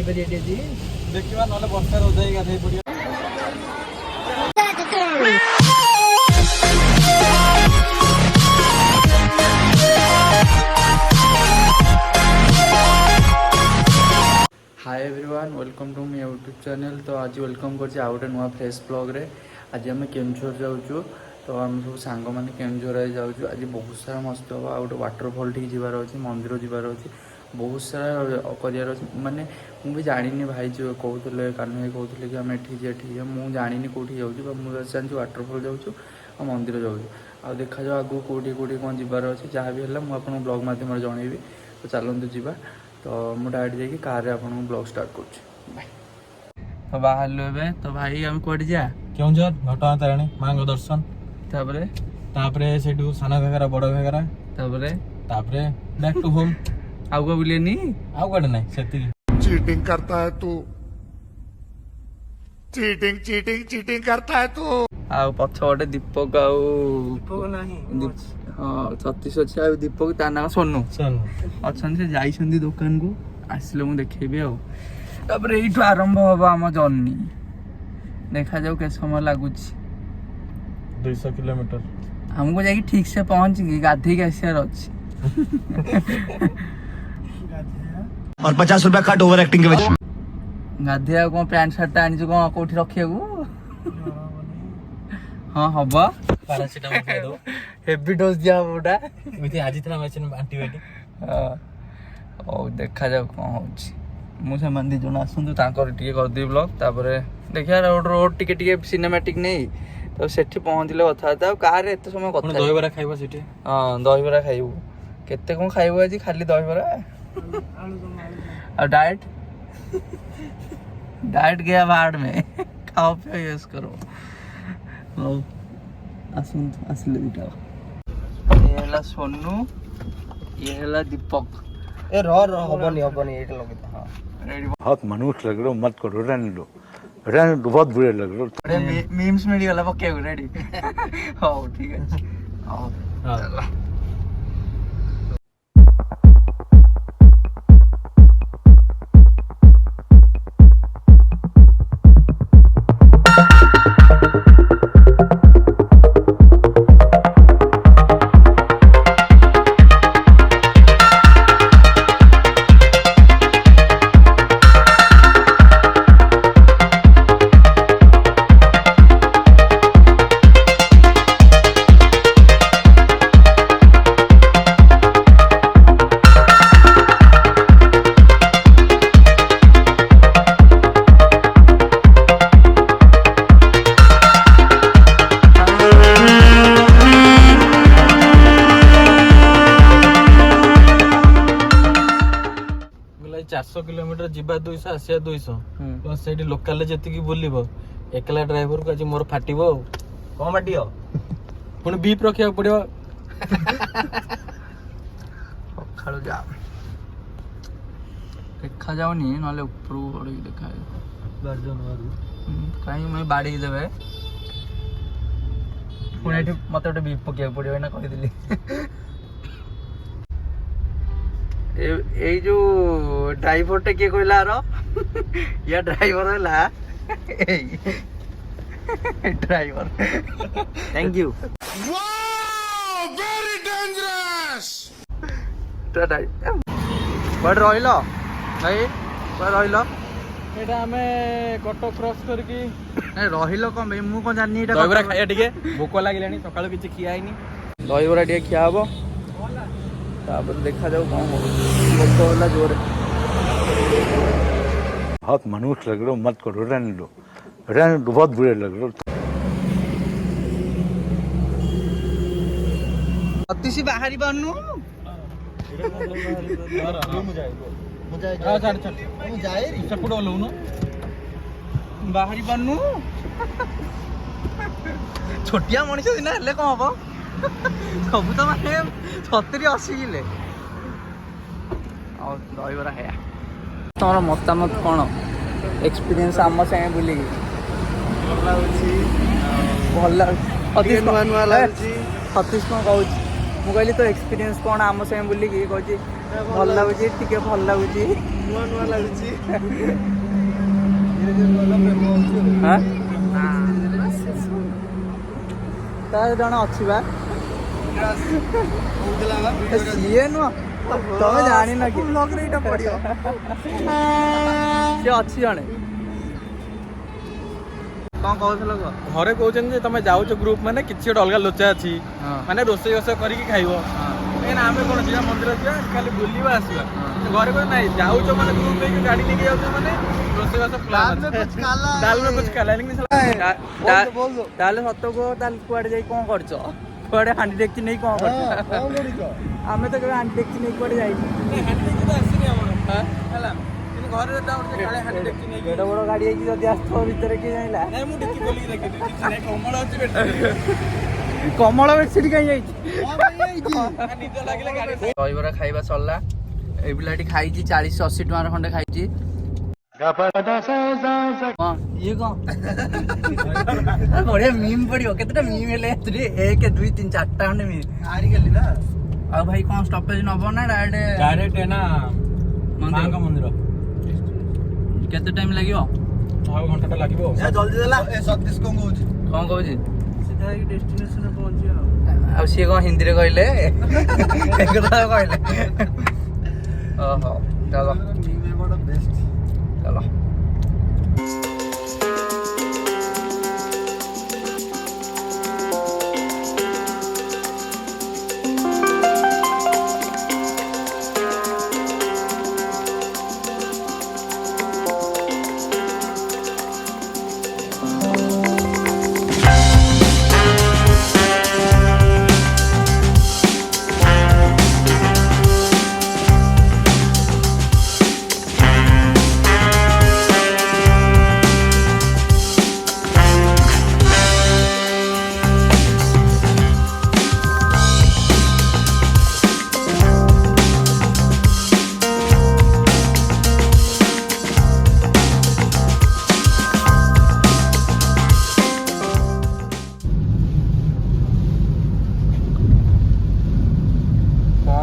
Ready ଅଛି ଦେଖିବା ନହେଲେ ବର୍ଷାରେ ଓଦା ହେଇକି ଗାଧେଇ ପଡିବା। Hi everyone welcome to me YouTube channel. तो आज वेलकम कर गोटे नुआ फ्रेश ब्लॉग रे। आज आम केन्दुझर जाऊँ तो आम सब सांग मैंने केन्दुझर जाऊँ। आज बहुत सारा मस्त हम आ गए वाटरफल ठीक जबार अच्छे मंदिर जबार अच्छे बहुत सारा कर माने मुझे जानी भाई जो कहते कान्हू भाई कहते कि आम एठी मुझे जानी कौटी जाऊँ मुझे जानी वाटरफल जाऊँ आ मंदिर जाऊँ आ देखा जाओ आगू कौटी कौटी कौन जबार अच्छे जहाँ भी है मुझे ब्लॉग मध्यम जनइबी। तो चलते जावा तो मुझे डायरेक्ट जाकि कार आपको ब्लॉग स्टार्ट कर बाय। तो बाहर ए तो भाई हम कौटे जा केउंझर घटगां तारिणी मां को दर्शन तापरे तापरे सेठू साना घाघरा बड़ घाघरा तापरे तापरे बैक टू होम आउ को बुलेनी आउ कड़े नहीं सेती चीटिंग करता है तू चीटिंग चीटिंग चीटिंग करता है तू आउ पछपटे दीपक आउ नहीं हाँ सतीश अच्छे आ दीपक ता ना सोनू अच्छा से जाइछंदी दुकान को आसिले मु देखेबी आ तापर एठू आरंभ हबा हम जर्नी देखा जाऊ के समय लगुच 200 किलोमीटर हमको जाके ठीक से पहुंच गई गाधी के आसियार अच्छी और 50 रुपया कट ओवर एक्टिंग के वजह गाधिया कौन पैंट शर्ट आनी कौन कौटी रखिया हाँ हबा पैरासिटामोल खाइ दो हेवी डोज दिया बोटा मिति आजिथ्रामाइसिन एंटीबायोटिक ओ देखा जाऊ कौन होची मु से मंदी जोन आसुंतु तांकर टिके कर दे ब्लॉग तापरे देखिया रोड टिके सिनेमैटिक नहीं तो सेठी पहुंचले कथा था कार एते समय कोन कथा दही बरा खाइबो सिटी हां दही बरा खाइबो केते कोन खाइबो आज खाली दही बरा और डाइट गया बाहर में खाओ पियो यूज करो ओ आसले दिटा ये हला सोनू ये हला दीपक ए र हबनी एटा लगे हां रेडी बहुत मनुष्य लग रहे हो मत करो रहने दो बहुत बुरे लग रहे हो। मीम्स में वाला पक्के हो रेडी हो ठीक है आओ चलो चारशो किलोमीटर जीवा 200 आसिया 200 तो सेठी लोकल जेतिकी बुलिबो एकला ड्राइवर को आज मोर फाटिबो कौन बाटियो पुणी बीप रखिया पड़ियो खालो जा देखा जाऊनी नले ऊपर बड़ी देखा कहीं मैं बाड़ी देबे पुणी एठी मते गोटे बीप पकिया पड़ियो ना कहि दिली ए जो ड्राइवर टे के कहला रो या ड्राइवर हला driver thank you wow very dangerous Tata बड़ रहिलो भाई बड़ रहिलो एटा हमें कटक क्रॉस करके ए रहिलो कम भाई मु कोन जानि एटा दहीबरा खाया टिके भोक लागलानी सकाळो किछि खियाइनी दहीबरा टिके खिया हबो तापर देखा जाऊ कौन भोक होला जोरे बहुत मनुष्य लग रहे हो मत करो रहने दो बहुत बुरे लग रहे हो। अतिशी बाहरी बनू बाहरी बनू छोटिया मनीष दिन हेले कौन हम सब तो माने 70-80 किले दहीबरा है तुम मतामत कौन एक्सपीरियंस आम सागे बुल भल सतीश कौन कहूँ ମୁଁ କହିଲି ତ ଏକ୍ସପିରିଏନ୍ସ କ'ଣ ଆମ ସାଙ୍ଗେ ବୁଲିକି କହୁଛି ଭଲ ଲାଗୁଛି ଟିକେ ଭଲ ଲାଗୁଛି ନୂଆ ନୂଆ ଲାଗୁଛି ହାଁ ତାର ଜଣେ ଅଛି ବା ସିଏ ନୁହଁ ତମେ ଜାଣିନ କି ବ୍ଲଗରେ ଏଇଟା ପଡିବ ସିଏ ଅଛି ଜଣେ କ'ଣ କହୁଥିଲ କୁହ ଘରେ କହୁଛନ୍ତି ଯେ ତମେ ଯାଉଛ ଗ୍ରୁପ ମାନେ କିଛି ଗୋଟେ ଅଲଗା ଲୋଚା ଅଛି ମାନେ ରୋଷେଇ ବାସ କରିକି ଖାଇବ କାହିଁକିନା ଆମେ କ'ଣ ଯିବା ମନ୍ଦିର ଯିବା ଖାଲି ବୁଲିବା ଆସିବା ଘରେ କହୁଛନ୍ତି ନାଇଁ ଯାଉଛ ମାନେ ଗ୍ରୁପ ନେଇକି ଗାଡି ନେଇକି ଯାଉଛ ମାନେ ରୋଷେଇ ବାସ ପ୍ଲାନ୍ ତାହେଲେ ସତ କୁହ ତାହେଲେ କୁଆଡେ ଯାଇ କ'ଣ କରୁଛ କୁଆଡେ ହାଣ୍ଡି ଡେକ୍ଚି ନେଇ କ'ଣ କରୁଛ ଆମେ ତ କେବେ ହାଣ୍ଡି ଡେକ୍ଚି ନେଇ କୁଆଡେ ଯାଇଛୁ ହେଲା ଘରେ ଏଡ ବଡ ଗାଡି ହେଇକି ଯଦି ଆସିଥିବ ଭିତରେ କିଏ ଯାଇଲା କମଳ ବେଡସିଟ୍ କାହିଁ ଯାଇଛି ଦହିବରା ଖାଇବା ସରିଲା ଏଇ ପିଲାଟି ଖାଇଛି 40-80 ଟଙ୍କାର ଖଣ୍ଡେ ଖାଇଛି ଇଏ କ'ଣ ବଢିଆ ମିମ୍ ପଡିବ କେତେଟା ମିମ୍ ହେଲେ 1 2 3 4ଟା ଖଣ୍ଡେ ମିମ୍ ହାରିଗଲି ନା ଆଉ ଭାଇ କ'ଣ ଷ୍ଟପେଜ ନବ ନା ଡାଇରେକ୍ଟ ନା ମାଙ୍କ ମନ୍ଦିର କେତେ ଟାଇମ୍ ଲାଗିବ ଆଉ ଘଣ୍ଟାଟା ଲାଗିବ ଜଲ୍ଦି ଦେଲା ଏ ସତୀଶ କ'ଣ କହୁଛି କ'ଣ କହୁଛି ସିଧା ହେଇକି ଡେଷ୍ଟିନେସନରେ ପହଞ୍ଚିବା ଆଉ ସିଏ କ'ଣ ହିନ୍ଦୀରେ କହିଲେ ଏକଥା କହିଲେ ଓହୋ ଚାଲ ଚାଲ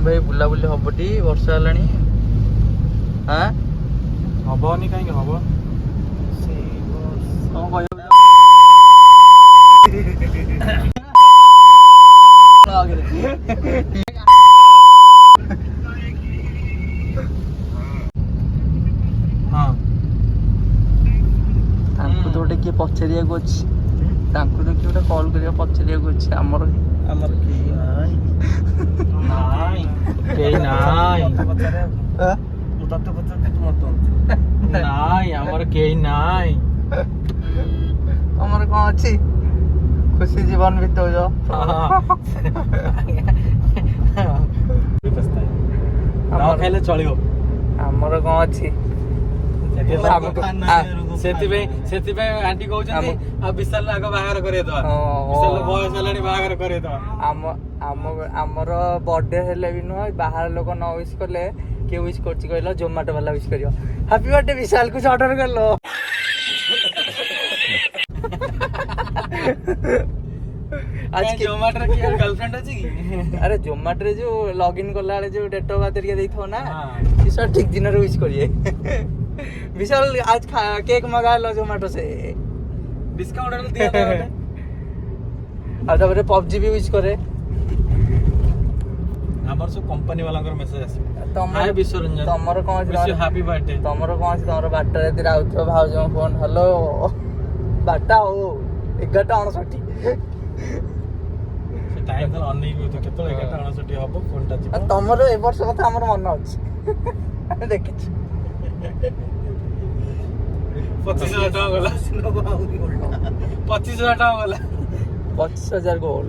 ଭାଇ ବୁଲାବୁଲି ହବଟି ବର୍ଷା ହେଲାଣି ହାଁ ହବନି କାହିଁକି ହବ କ'ଣ କହିବ ତାଙ୍କୁ ତ ଗୋଟେ କିଏ ପଚାରିବାକୁ ଅଛି ତାଙ୍କୁ ତ କିଏ ଗୋଟେ କଲ୍ କରିବା ପଚାରିବାକୁ ଅଛି ଆମର କେହି ନାହିଁ କେହି ନାଇଁ ମୁଁ ତତେ ପଚାରୁଛି ତୁ ମତେ ନାଇଁ ଆମର କେହି ନାଇଁ ତମର କ'ଣ ଅଛି ଖୁସି ଜୀବନ ବିତଉଛ ଖାଇଲେ ଚଳିବ ଆମର କ'ଣ ଅଛି ସେଥିପାଇଁ ଆଣ୍ଟି କହୁଛନ୍ତି ଆଉ ବିଶାଲ ଆଗ ବାହାଘର କରେଇଦବା ବିଶାଲ ବୟସ ହେଲାଣି ବାହାଘର କରେଇଦବା ଆମର ବର୍ଥଡେ ହେଲେ ବି ନୁହଁ ବାହାର ଲୋକ ନ ୱିଶ୍ କଲେ କିଏ ୱିଶ୍ କରୁଛି କହିଲ ଜୋମାଟୋ ବାଲା ୱିଶ୍ କରିବ ହାପି ବର୍ଥଡେ ବିଶାଲକୁ ଅର୍ଡର କଲ ଆଜି ଜୋମାଟୋରେ କି ଗାର୍ଲଫ୍ରେଣ୍ଡ ଅଛି କି ଆରେ ଜୋମାଟୋରେ ଯୋଉ ଲଗ୍ଇନ୍ କଲା ବେଳେ ଯୋଉ ଡେଟ୍ ଅଫ୍ ବାର୍ଥ ଟିକେ ଦେଇଥିବ ନା ବିଶାଲ ଠିକ ଦିନରେ ୱିଶ୍ କରିବେ विशाल आज केक मंगा लो जोमेटो से डिस्काउंट दिया आ तापर पबजी भी यूज करे हमर सब कंपनी वाला कर मेसेज आसी हाय विश्वरंजन तमर कोन विश हैप्पी बर्थडे तमर कोन तमर बाटा रे तिरा आउथो भाउजो फोन हेलो बाटा हो 11:59 से टाइम तो अनई को तो केतो 11:59 हबो फोनटा जी तमर ए वर्ष कथा हमर मन अछि हम देखिछ 25,000 टका गला 25,000 टका गला 25,000 गोल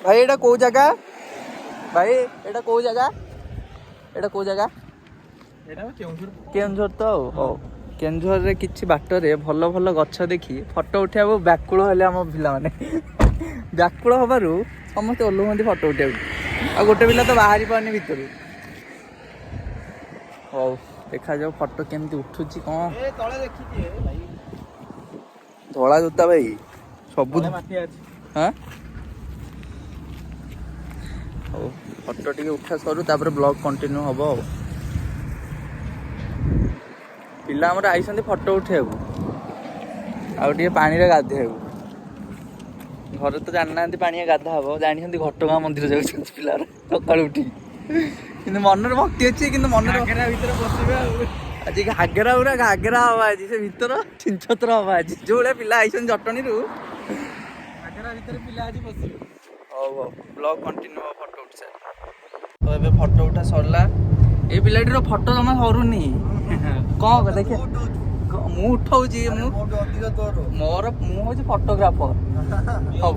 भाई एटा को जगह भाई एटा को जगह केउंझर तो हो केउंझर रे किछि बाट रे भल भल गछ देखी फोटो उठाबो व्याकुल हेले हम पिला माने व्याकुल हबारु समस्त ओल्लुमंदी फोटो उठाबो आ गोटे पिला तो बाहरी पानी भीतर हो देखा जाओ फोटो केमती उठुची कोन ए तळे देखि दिए भाई धोला जोता भाई सब माटी अछि हां ओ फोटो टिके उठा सरू तापर ब्लॉग कंटिन्यू हबो पिला हमर आइसंती फोटो उठेबो आ टिके पानी रे गाधेबो घर तो जानना पानी गाधा हबो जानी घटगाँ मंदिर जाउछ पिला सकाळ उठी किंतु मनर भक्ति अच्छी किंतु मनर घागरा भीतर बसिबे आज घागरा पूरा घागरा हवा आज से भीतर छिनछत्र हवा आज जो भाया पिला आइसन जटनी रु घागरा भीतर पिला आज बसिबे हो ब्लॉग कंटिन्यू फोटो उठ सार तो एबे फोटो उठा सरला ए पिलाटीर फोटो जमा सरुनी कौन देखे मु उठाउची मु अधिक तोर मोर मु होची फोटोग्राफर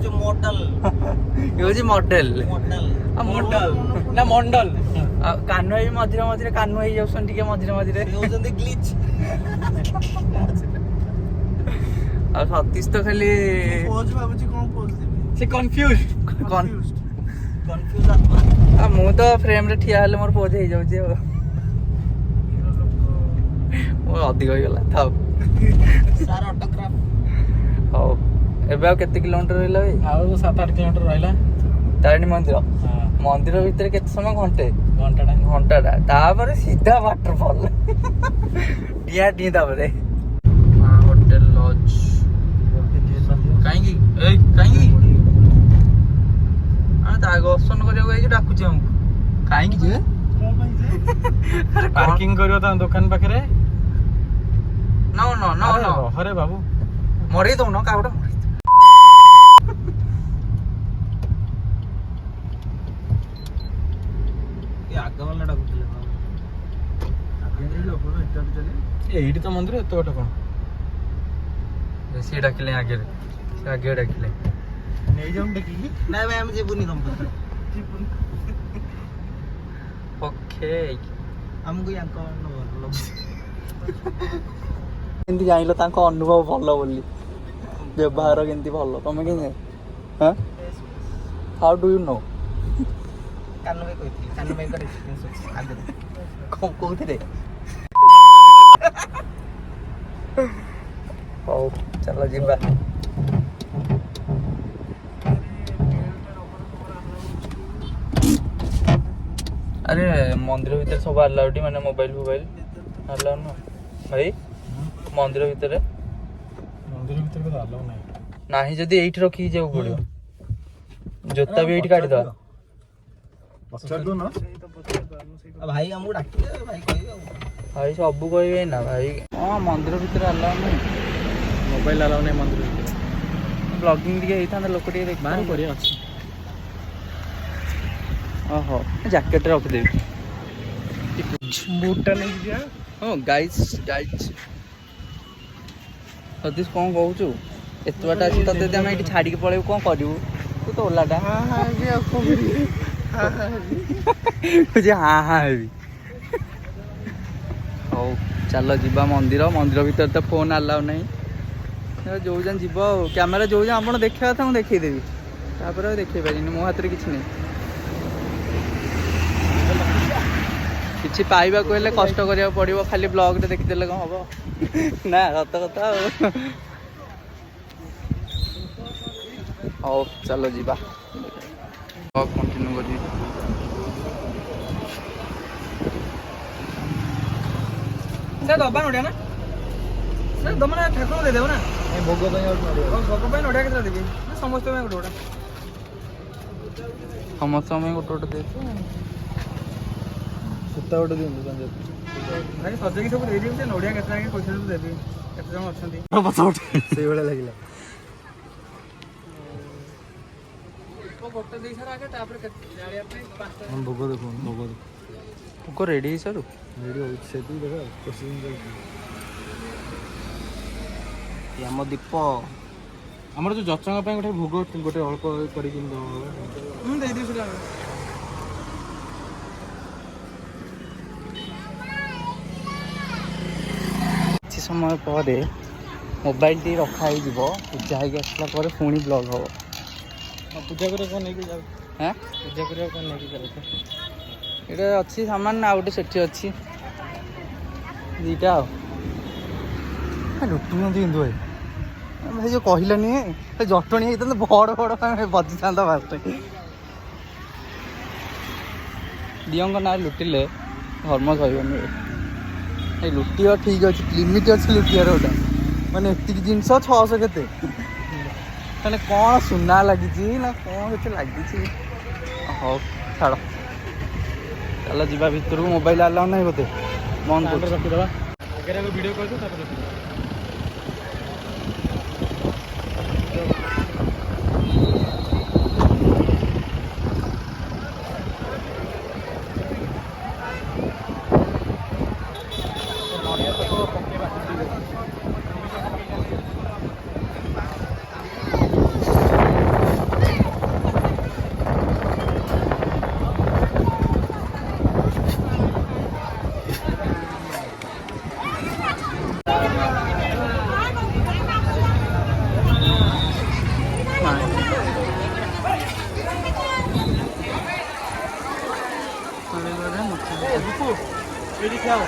जो मॉडल ये होची मॉडल मॉडल ना मंडल कान्हू भाई मझिरे मझिरे कान्हू भाई जाउछन टिके मझिरे मझिरे होजंदी ग्लिच आ सतीश तो खाली पोज भाबुची कोन पोज देबे से कंफ्यूज कंफ्यूज आत्मा आ मु तो फ्रेम रे ठिया हेले मोर पोज हे जाउची ओ अधिक हो गला थाउ सार ऑटोग्राफ हो एबे केते किलोमीटर रहला भाई आउ 7-8 किलोमीटर रहला तारिणी मंदिर मंदिर भीतर केते समय घंटाटा तापर सीधा वाटरफॉल डिया डी तापरे हां होटल लॉज काहेंगी आ ता दर्शन करियो गई डाकुची हमको काहेंगी जे पार्किंग करियो ता दुकान पाखरे नो अरे बाबू मरे दो न काउडा आगे वाला डाकुतले आगे लोक एटा चले एइटी तो मंदिर एतो बट कोन से डाकिले आगे डाकिले नहीं जाऊं डाकिली ना भाई हम जेबुनी तुम ओके हमको यांको लोग केमती जानिल तांको अनुभव भल बोली व्यवहार केमती भल तमे के हां हाउ डू यू नो कान्नू भाई कहती कान्नू भाई का एक्सपीरियंस आगे कोथि रे ओ चलो जिबा अरे मंदिर भीतर सब अलाउड माने मोबाइल अलाउड न भाई मंदिर भीतर को अलाउ नाही नाही जदी एठी रखी जाऊ पड़ियो जोता भी एठी काटी द पछाड़ दो ना भाई हमको डाकिले भाई कहबे भाई सब कहबे ना भाई हां मंदिर भीतर अलाउड नहीं मोबाइल अलाउ नाही मंदिर ब्लॉगिंग टिके हेता लोक टिके देख बाहर करिया अछि ओहो जैकेट रख दे बूटा नहीं दिया ओ गाइस सतीश कौन कहूचु एतवाटा अछि तते हम एठी छाडी के पळेउ कोन करिवु तू तो ओलाटा हां हां जे को करी हां हां हेबी ओ चलो जिबा मंदिर भीतर तो फोन अलाउ नहीं जो जन जीव कैमेरा जो जन आपण देखा था मुझे देखई देबी तापर देखई पारिनी मो हाथ रे किछ नहीं किछि पाइबा को हेले कष्ट करिया पड़िबो खाली ब्लॉग रे देखि देले कोन हबो ना सत कथा ओ चलो जीवा ब्लॉग कंटिन्यू करी से दबा नोडिया ना से दमना ठाकुर दे देबो ना ए भोग पय भोग पय नोडिया केते देबी समस्त में गोटा समस्त में गोटे दे सुत्ता गोटे दिनु संजय भाई सजे की सब दे दियो से नोडिया केते आगे पैसा तो देबी केते जण अछंती सेई वाला लागिला गोटे दे सारा आगे तापर जालिया पे पांचटा हम भोग देखो को रेडी है सर वीडियो से तू देखा प्रोसेसिंग कर याम दीप ଆମର ଯୋଉ ଜଚଙ୍କ ପାଇଁ ଗୋଟେ ଭୋଗ ଗୋଟେ ଅଳ୍ପ କରିକି ଦେବ ମୁଁ ଦେଇଦେବି ସେଟା କିଛି ସମୟ ପରେ ମୋବାଇଲଟି ରଖା ହେଇଯିବ ପୂଜା ହେଇକି ଆସିଲା ପରେ ପୁଣି ବ୍ଲଗ୍ ହେବ। ପୂଜା କରିବା କ'ଣ ନେଇକି ଯାଉ ହଁ ପୂଜା କରିବା କ'ଣ ନେଇକି ଯାଉଛ? ଏଇଟା ଅଛି ସାମାନ ଆଉ ଗୋଟେ ସେଠି ଅଛି ଦୁଇଟା ଆଉ ଲୁଟୁଛନ୍ତି କିନ୍ତୁ ଭାଇ ଭାଇ ଯେଉଁ କହିଲାନି ଜଟଣୀ ହେଇଥାନ୍ତେ ବଡ଼ ବଡ଼ ବଜିଥାନ୍ତା ଫାଷ୍ଟ ଦିଅଙ୍କ ନାଁ ଲୁଟିଲେ ଧର୍ମ ସହିବନି ଏ ଲୁଟିବା ଠିକ୍ ଅଛି ଲିମିଟ୍ ଅଛି ଲୁଟିବାର ଗୋଟେ ମାନେ ଏତିକି ଜିନିଷ 600 କେତେ ମାନେ କ'ଣ ସୁନା ଲାଗିଛି ନା କ'ଣ କେତେ ଲାଗିଛି ହଉ ଛାଡ଼ ଚାଲ ଯିବା ଭିତରକୁ ମୋବାଇଲ ଆଲାଉ ନାହିଁ ବୋଧେ ବନ୍ଦ କରୁଛି ରଖିଦେବା ଆଗରେ ଆମେ ଭିଡ଼ିଓ କରିଦେବୁ ତାପରେ ରଖିଦେବା ଏଇଠି ଖାଅ।